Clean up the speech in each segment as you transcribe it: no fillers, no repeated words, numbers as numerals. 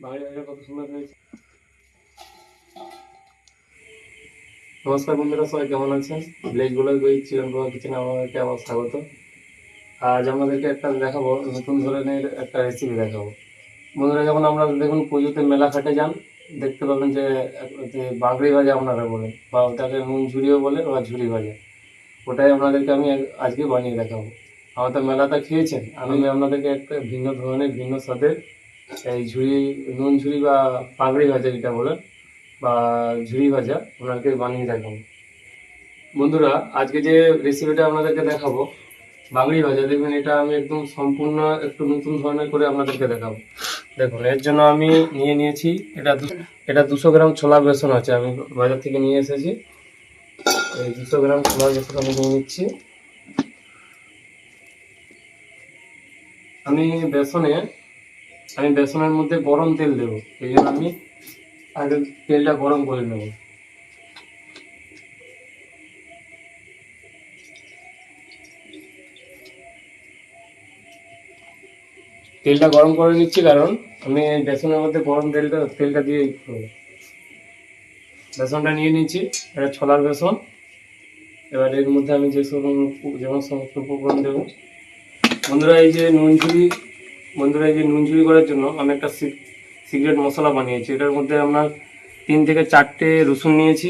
বাঙালি ভাষা কত সুন্দর হয়েছে। নমস্কার বন্ধুরা, সবাই কেমন আছেন? Village blog with children Goa কিচেনে আমাদেরকে আবার স্বাগত। আজ আমাদেরকে একটা দেখাবো, নতুন ধরনের একটা রেসিপি দেখাবো। বন্ধুরা, যখন আমরা দেখুন পুজোতে মেলা ঘাটে যান, দেখতে পাবেন যে যে বাঁকড়ি ভাজা আপনারা বলেন, বা ওটাকে নুন ঝুড়িও বলেন বা ঝুড়ি ভাজা। ওটাই আপনাদেরকে আমি আজকে বানিয়ে দেখাবো। আমাদের মেলাটা খেয়েছেন, আমি আপনাদেরকে একটা ভিন্ন ধরনের ভিন্ন স্বাদের এই ঝুড়ি, নুন ঝুড়ি বা পাগড়ি ভাজা যেটা বলেন, বা ঝুড়ি ভাজা ওনাকে বানিয়ে দেখাবো। বন্ধুরা, আজকে যে রেসিপিটা আপনাদেরকে দেখাবো বাঙড়ি ভাজা, দেখবেন এটা আমি একদম সম্পূর্ণ একটু নতুন ধরনের করে আপনাদেরকে দেখাবো। দেখুন, এর জন্য আমি নিয়ে নিয়েছি এটা 200 গ্রাম ছোলা বেসন আছে, আমি বাজার থেকে নিয়ে এসেছি। এই 200 গ্রাম ছোলা বেসন আমি নিয়ে নিচ্ছি। আমি বেসনের মধ্যে গরম তেল দেবো, এই জন্য আমি আগে তেলটা গরম করে নেব। তেলটা গরম করে নিচ্ছি, কারণ আমি বেসনের মধ্যে গরম তেলটা দিয়ে দেবো। বেসনটা নিয়ে নিচ্ছি, এটা ছোলার বেসন। এবার এর মধ্যে আমি যেমন সমস্ত উপকরণ দেবো। বন্ধুরা, এই যে নুন ঝুড়ি করার জন্য আমি একটা সিক্রেট মশলা বানিয়েছি। এটার মধ্যে আপনার 3 থেকে 4টে রসুন নিয়েছি,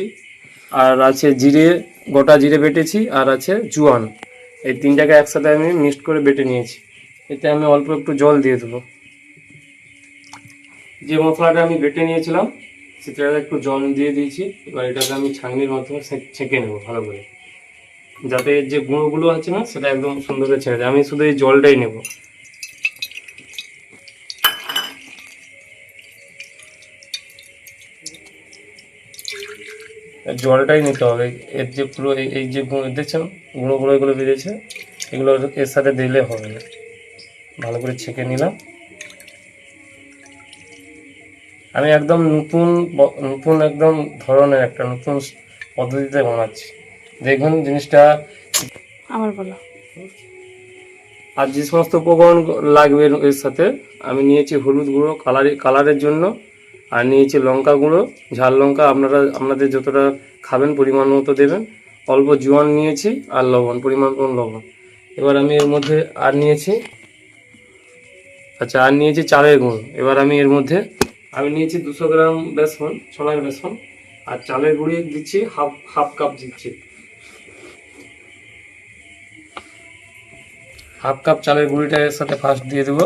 আর আছে জিরে, গোটা জিরে বেটেছি, আর আছে জোয়ান। এই 3টাকে একসাথে আমি মিক্সড করে বেটে নিয়েছি। এতে আমি অল্প একটু জল দিয়ে দেবো। যে মশলাটা আমি বেটে নিয়েছিলাম সেটাতে একটু জল দিয়ে দিয়েছি। এবার এটাকে আমি ছাঁকনির মাধ্যমে ছেঁকে নেবো ভালো করে, যাতে এর যে গুঁড়োগুলো আছে না সেটা একদম সুন্দর করে ছেড়ে যায়। আমি শুধু এই জলটাই নেব। জলটাই নিতে হবে। এর যে পুরো এই যে দেখছেন গুঁড়ো এগুলো বেরিয়েছে, এগুলো এর সাথে দিলে হবে না। ভালো করে ছেঁকে নিলাম। আমি একদম নতুন একদম ধরনের একটা নতুন পদ্ধতিতে বানাচ্ছি। দেখুন জিনিসটা আবার বলো। আর যে সমস্ত উপকরণ লাগবে এর সাথে, আমি নিয়েছি হলুদ গুঁড়ো কালারের জন্য, আর নিয়েছি লঙ্কা গুঁড়ো, ঝাল লঙ্কা আপনাদের যতটা খাবেন পরিমাণ মতো দেবেন। অল্প জোয়ান নিয়েছি, আর লবণ, পরিমাণ মতো লবণ। এবার আমি এর মধ্যে আর নিয়েছি চালের গুঁড়ো। এবার আমি এর মধ্যে নিয়েছি 200 গ্রাম বেসন, ছোলার বেসন, আর চালের গুঁড়ি দিচ্ছি হাফ কাপ দিচ্ছি। হাফ কাপ চালের গুঁড়িটা এর সাথে ফার্স্ট দিয়ে দেবো।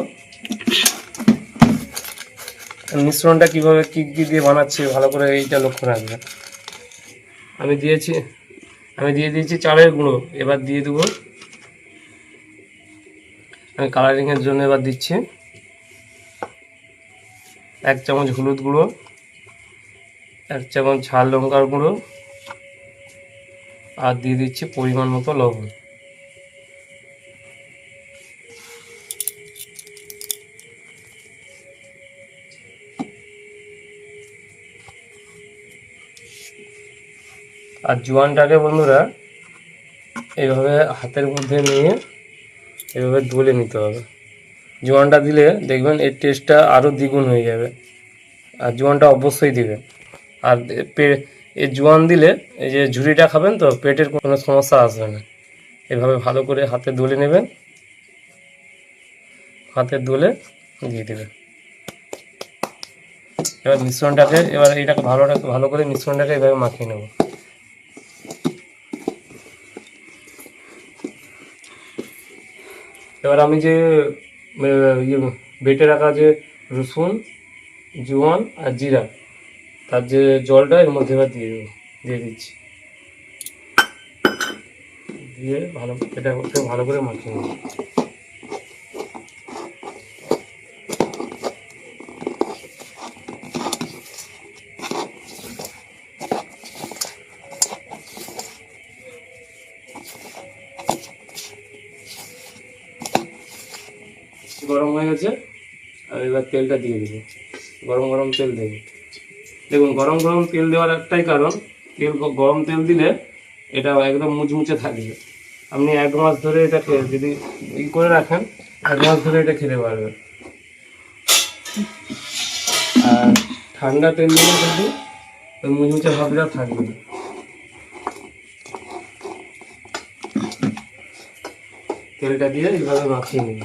মিশ্রণটা কিভাবে কি দিয়ে বানাচ্ছি ভালো করে এইটা লক্ষ্য রাখবেন। আমি দিয়ে দিয়েছি চালের গুঁড়ো। এবার দিয়ে দেবো, আমি কালারিংয়ের জন্য এবার দিচ্ছি 1 চামচ হলুদ গুঁড়ো, 1 চামচ ঝাল লঙ্কার গুঁড়ো, আর দিয়ে দিচ্ছি পরিমাণ মতো লবণ। আর জোয়ানটাকে বন্ধুরা এইভাবে হাতের মধ্যে নিয়ে এভাবে দলে নিতে হবে। জোয়ানটা দিলে দেখবেন এর টেস্টটা আরও দ্বিগুণ হয়ে যাবে। আর জোয়ানটা অবশ্যই দিবেন। আর এই জোয়ান দিলে এই যে ঝুড়িটা খাবেন তো পেটের কোনো সমস্যা আসবে না। এভাবে ভালো করে হাতে দলে নেবেন, হাতে দলে দিয়ে দেবেন। এবার এইটাকে ভালো করে মিশ্রণটাকে এভাবে মাখিয়ে নেব। এবার আমি যে বেটে রাখা যে রসুন, জোয়ান আর জিরা, তার যে জলটা এর মধ্যে এবার দিয়ে দিচ্ছি। দিয়ে এটা ভালো করে মাখিয়ে নেব। গরম হয়ে গেছে, আর এবার তেলটা দিয়ে দেবো। গরম তেল দেবো। দেখুন, গরম তেল দেওয়ার একটাই কারণ, গরম তেল দিলে এটা একদম মুচমুচে থাকবে। আপনি 1 মাস ধরে এটা যদি করে রাখেন, 1 মাস ধরে এটা খেতে পারবেন। আর ঠান্ডা তেল দিলে কিন্তু ওই মুচমুচে ভাবটা থাকবে না। তেলটা দিয়ে এইভাবে মাখিয়ে নিন।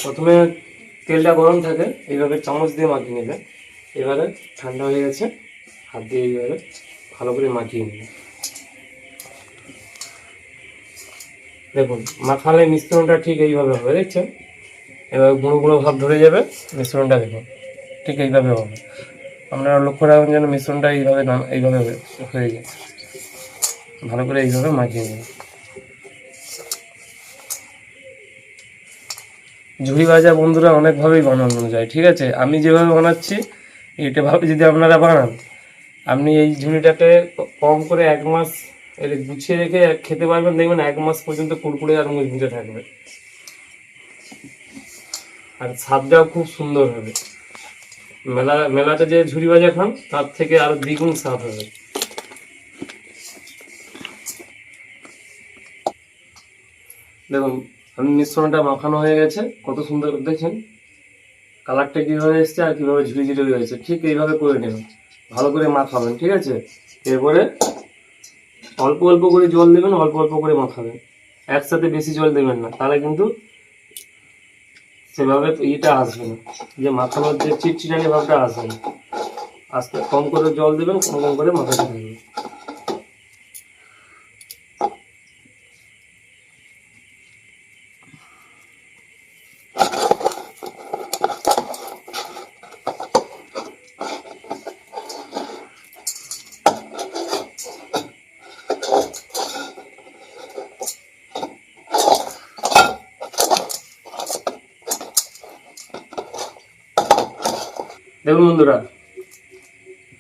প্রথমে তেলটা গরম থাকে, এইভাবে চামচ দিয়ে মাখিয়ে নেবে। এবারে ঠান্ডা হয়ে গেছে, হাত দিয়ে এইভাবে ভালো করে মাখিয়ে নেবে। দেখুন মাখালে মিশ্রণটা ঠিক এইভাবে হবে, দেখছেন? এবার গুঁড়ো গুঁড়ো ভাব ধরে যাবে, মিশ্রণটা দেখুন ঠিক এইভাবে হবে। আপনারা লক্ষ্য রাখবেন যেন মিশ্রণটা এইভাবে না এইভাবে হয়ে যায়। ভালো করে এইভাবে মাখিয়ে নেবে। ঝুড়ি ভাজা বন্ধুরা অনেকভাবেই বানানো যায়, ঠিক আছে? আমি যেভাবে বানাচ্ছি এইটাভাবে যদি আপনারা বানান, আপনি এই ঝুড়িটাকে কম করে 1 মাস গুছিয়ে রেখে খেতে পারবেন, দেখবেন 1 মাস পর্যন্ত কুড়কুড়ে আর মুচমুচে থাকবে, আর স্বাদটাও খুব সুন্দর হবে। মেলাতে যে ঝুড়ি ভাজা খান তার থেকে আরো দ্বিগুণ স্বাদ হবে। দেখুন আমি মিশ্রণটা মাখানো হয়ে গেছে, কত সুন্দর দেখছেন কালারটা কিভাবে এসছে আর কিভাবে ঝুড়ি ঝুড়ি হয়েছে। ঠিক এইভাবে করে নেবেন, ভালো করে মাখাবেন, ঠিক আছে? এরপরে অল্প অল্প করে জল দেবেন, অল্প অল্প করে মাখাবেন, একসাথে বেশি জল দেবেন না, তাহলে কিন্তু সেভাবে ইটা আসবে না, যে মাখানোর যে চিটচিটানি ভাবটা আসবে না। আস্তে কম করে জল দেবেন, কম কম করে মাখাতে থাকবেন। দেখুন বন্ধুরা,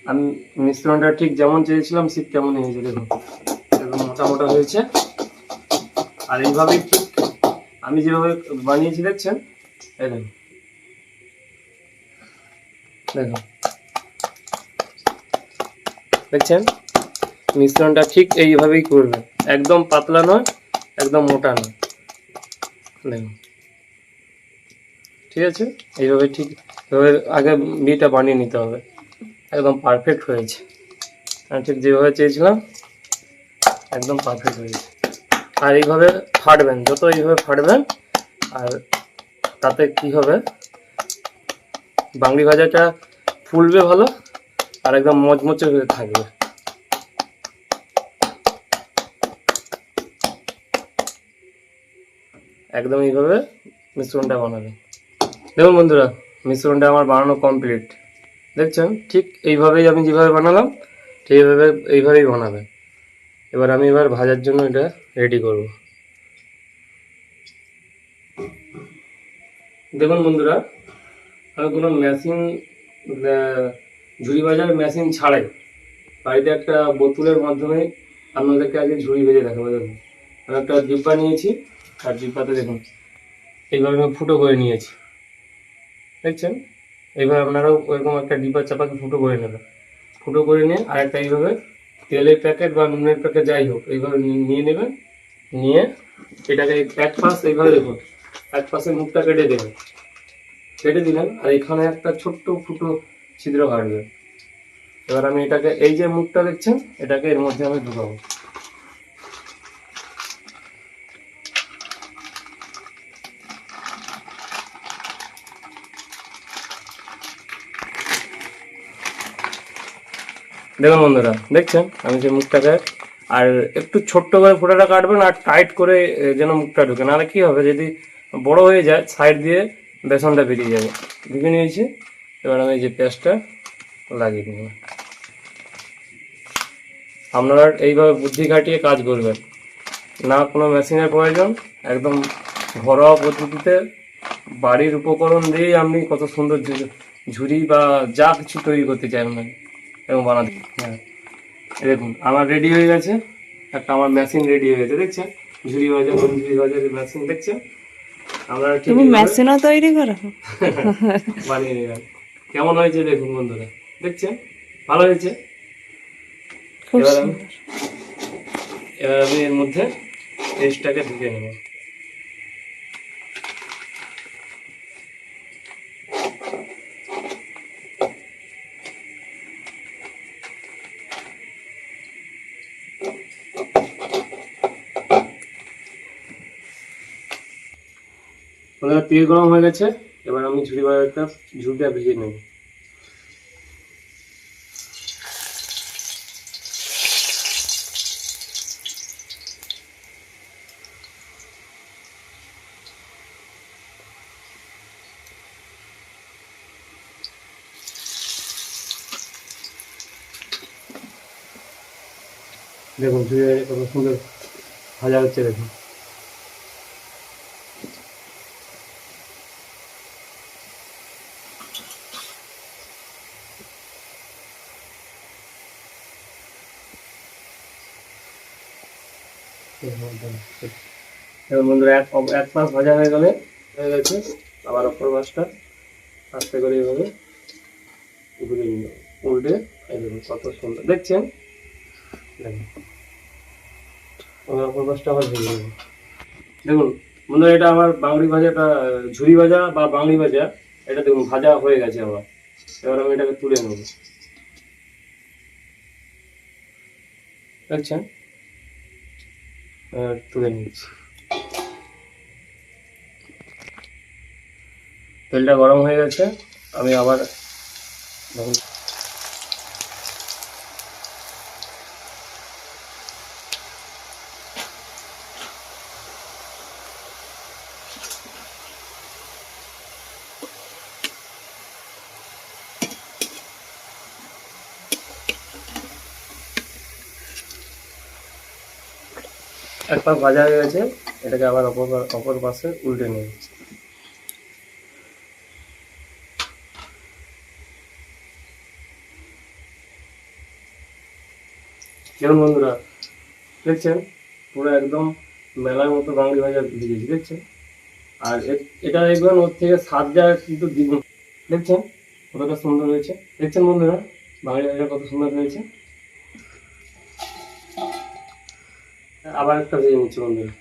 আমি মিশ্রণটা ঠিক যেমন চেয়েছিলাম ঠিক তেমনই হয়েছে। দেখুন একদম মোটা মোটা হয়েছে, আর এইভাবেই ঠিক আমি যেভাবে বানিয়েছি দেখছেন, এই দেখুন দেখুন দেখছেন মিশ্রণটা ঠিক এইভাবেই করবেন, একদম পাতলা নয়, একদম মোটা নয়। দেখুন ঠিক আছে, এইভাবে ঠিক এভাবে আগে বিটা বানিয়ে নিতে হবে, একদম পারফেক্ট হয়েছে। আমি ঠিক যেভাবে চেয়েছিলাম একদম পারফেক্ট হয়েছে। আর এইভাবে ফাটবেন, যত এইভাবে ফাটবেন, আর তাতে কি হবে, বাংলি ভাজাটা ফুলবে ভালো, আর একদম মচমচে হয়ে থাকবে। একদম এইভাবে মিশ্রণটা বানাবেন। দেখুন বন্ধুরা, মিশ্রণটা আমার বানানো কমপ্লিট, দেখছেন? ঠিক এইভাবেই আমি যেভাবে বানালাম ঠিক এইভাবেই বানাবেন। এবার আমি ভাজার জন্য এটা রেডি করব। দেখুন বন্ধুরা, আমি কোনো মেশিন ঝুড়ি ভাজার মেশিন ছাড়াই বাড়িতে একটা বোতলের মাধ্যমে আপনাদেরকে আগে ঝুড়ি ভেজে দেখাবো। দেখুন আমি একটা ডিব্বা নিয়েছি, আর ডিব্বাতে দেখুন এইভাবে আমি ফুটো করে নিয়েছি, দেখছেন? এইভাবে আপনারাও ওইরকম একটা ডিব্বা চাপাকে ফুটো করে নেবেন। ফুটো করে নিয়ে আরেকটা এইভাবে তেলের প্যাকেট বা নুনের প্যাকেট যাই হোক এইভাবে নিয়ে নেবেন। নিয়ে এটাকে এক পাশ এইভাবে দেখুন, এক পাশে মুখটা কেটে দেবেন, কেটে দিলেন, আর এখানে একটা ছোট্ট ফুটো ছিদ্র কাটবেন। এবার আমি এটাকে এই যে মুখটা দেখছেন এটাকে এর মধ্যে আমি ঢুকাবো। দেখুন বন্ধুরা, দেখছেন আমি যে মুখটাকে, আর একটু ছোট্ট করে ফোঁটাটা কাটবেন, আর টাইট করে যেন মুখটা ঢুকে, নাহলে কি হবে যদি বড় হয়ে যায় সাইড দিয়ে বেসনটা বেরিয়ে যাবে। ঢুকে নিয়েছি, এবার আমি যে পেঁয়াজটা লাগিয়ে দেব। আপনারা এইভাবে বুদ্ধি খাটিয়ে কাজ করবেন, না কোনো মেশিনের প্রয়োজন, একদম ঘরোয়া পদ্ধতিতে বাড়ির উপকরণ দিয়েই আপনি কত সুন্দর ঝুড়ি বা যা কিছু তৈরি করতে চান না, এবং বানাতে। হ্যাঁ, এই দেখুন আমার রেডি হয়ে গেছে, একটা আমার মেশিন রেডি হয়ে গেছে, দেখছেন? ঝুড়ি ভাজা, ঝুড়ি ভাজার মেশিন দেখছেন? আমরা ঠিক তুমি এইভাবে মেশিনও তৈরি করো? বানিয়ে নিলাম। কেমন হয়েছে দেখুন বন্ধুরা, দেখছেন? ভালো হয়েছে। খুব এবার আমি সুন্দর। এবার আমি এর মধ্যে পেস্টটাকে ঢুকে নেব। বন্ধুরা তেল গরম হয়ে গেছে, এবার আমি ঝুড়িটা ভেজে নেব। দেখুন ঝুড়ি ভাজা কত সুন্দর ভাজা হচ্ছে, দেখুন। এবার বন্ধুরা এক পাশ ভাজা হয়ে গেছে, আবার অপর পাশটা আস্তে করে এইভাবে ঘুরিয়ে নিল, উল্টে। এই দেখুন কত সুন্দর, দেখছেন? দেখুন অপর পাশটা আবার ভেজে নেব। দেখুন বন্ধুরা, এটা আমার বাঙালি ভাজাটা, ঝুরি ভাজা বা বাঙালি ভাজা, এটা দেখুন ভাজা হয়ে গেছে আমার। এবার আমি এটাকে তুলে নেব, দেখছেন? তুলে নিচ্ছি। তেলটা গরম হয়ে গেছে, আমি আবার দেখুন এক পাশ ভাজা হয়ে গেছে, এটাকে আবার অপর পাশে উল্টে নেব। যেমন বন্ধুরা দেখছেন, পুরো একদম মেলার মতো বাঙালি ভাজা ভেজেছি, দেখছেন? আর এটা দেখবেন ওর থেকে স্বাদ যা কিন্তু দ্বিগুণ, দেখছেন কতটা সুন্দর হয়েছে, দেখছেন বন্ধুরা বাঙালি ভাজা কত সুন্দর হয়েছে। আবার একটা ভেজে নিচ্ছি বন্ধুরা।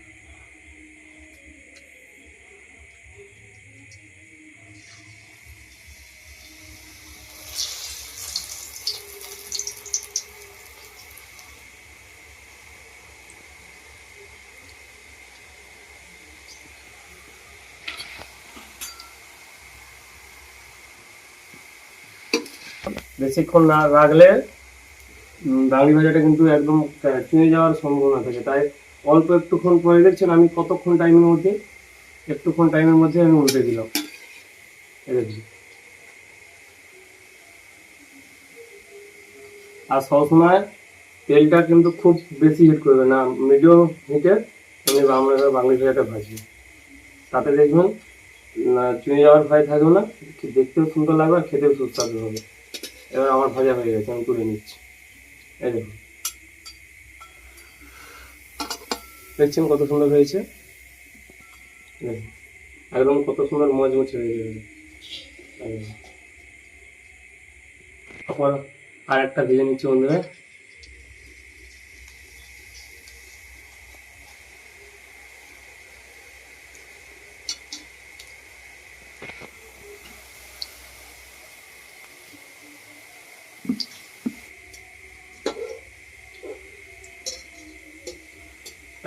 বেশিক্ষণ না রাখলে বাঙালি ভাজাটা কিন্তু একদম চুঁয়ে যাওয়ার সম্ভাবনা থাকে, তাই অল্প একটুক্ষণ পরে দেখছেন আমি কতক্ষণ টাইমের মধ্যে, একটুক্ষণ টাইমের মধ্যে আমি উল্টে দিলাম, এই দেখুন। আর সবসময় তেলটা কিন্তু খুব বেশি হিট করবে না, মিডিয়াম হিটে আমরা বাঙালি ভাজাটা ভাজি, তাতে দেখবেন চুঁয়ে যাওয়ার ভয় থাকবে না, দেখতেও সুন্দর লাগবে আর খেতেও সুস্বাদু হবে। এবার আমার ভাজা হয়ে গেছে, আমি তুলে নিচ্ছি, এই দেখুন। দেখছেন কত সুন্দর হয়েছে, দেখুন একদম কত সুন্দর মচমচে হয়ে গেছে। তারপর আর একটা ভেজে নিচ্ছি বন্ধুরা।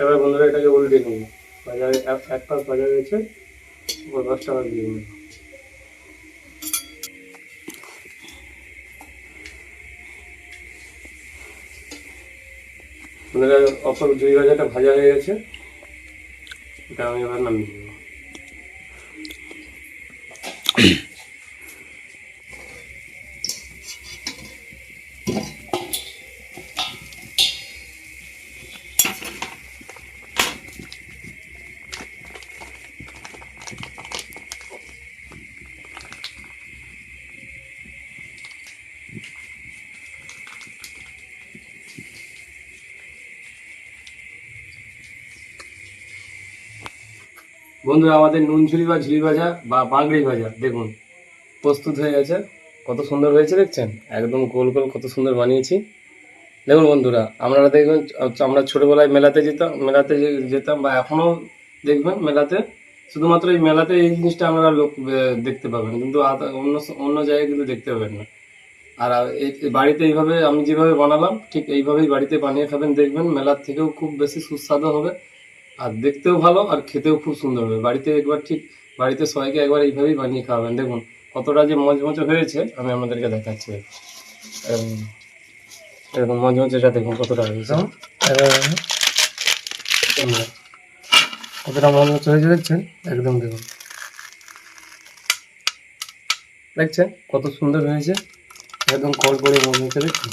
এবার বন্ধুরা এটাকে উল্টে নেব, বাজারে এক পাশ ভাজা গেছে, ওই পাশটা আবার দিয়ে নেব। বন্ধুরা অপর দুই ভাজাটা ভাজা হয়ে গেছে, এটা আমি এবার নামিয়ে দেবো। বন্ধুরা আমাদের নুন ঝুড়ি বা ঝুড়ি ভাজা বা বাঁগড়ি ভাজা দেখুন প্রস্তুত হয়ে গেছে। কত সুন্দর হয়েছে দেখছেন, একদম গোল গোল কত সুন্দর বানিয়েছি। দেখুন বন্ধুরা, আপনারা দেখবেন আমরা ছোটবেলায় যেতাম বা এখনো দেখবেন মেলাতে, শুধুমাত্র এই মেলাতে এই জিনিসটা আপনারা দেখতে পাবেন, কিন্তু অন্য অন্য জায়গায় কিন্তু দেখতে পাবেন না। আর বাড়িতে এইভাবে আমি যেভাবে বানালাম ঠিক এইভাবেই বাড়িতে বানিয়ে খাবেন, দেখবেন মেলার থেকেও খুব বেশি সুস্বাদু হবে, আর দেখতেও ভালো আর খেতেও খুব সুন্দর হবে। বাড়িতে একবার ঠিক বাড়িতে সবাইকে একবার এইভাবেই বানিয়ে খাওয়াবেন। দেখুন কতটা যে মচমচে হয়েছে আমি আপনাদেরকে দেখাচ্ছি। এরকম মচমচেটা দেখুন কতটা হয়েছে, কতটা মচমচে হয়েছে দেখছেন, একদম দেখুন, দেখছেন কত সুন্দর হয়েছে, একদম কল করে মচমচে দেখছেন।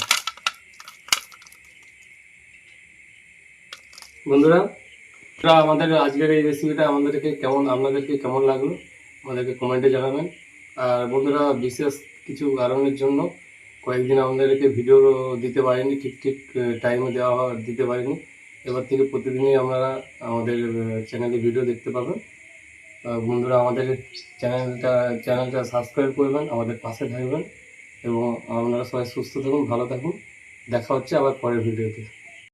বন্ধুরা, আমাদের আজকের এই রেসিপিটা আপনাদেরকে কেমন লাগলো আমাদেরকে কমেন্টে জানাবেন। আর বন্ধুরা, বিশেষ কিছু কারণের জন্য কয়েকদিন আমাদেরকে ভিডিও দিতে পারিনি, ঠিক ঠিক টাইমে দিতে পারিনি। এবার থেকে প্রতিদিনই আপনারা আমাদের চ্যানেলে ভিডিও দেখতে পাবেন। বন্ধুরা, আমাদের চ্যানেলটা সাবস্ক্রাইব করবেন, আমাদের পাশে থাকবেন, এবং আপনারা সবাই সুস্থ থাকুন, ভালো থাকুন। দেখা হচ্ছে আবার পরের ভিডিওতে।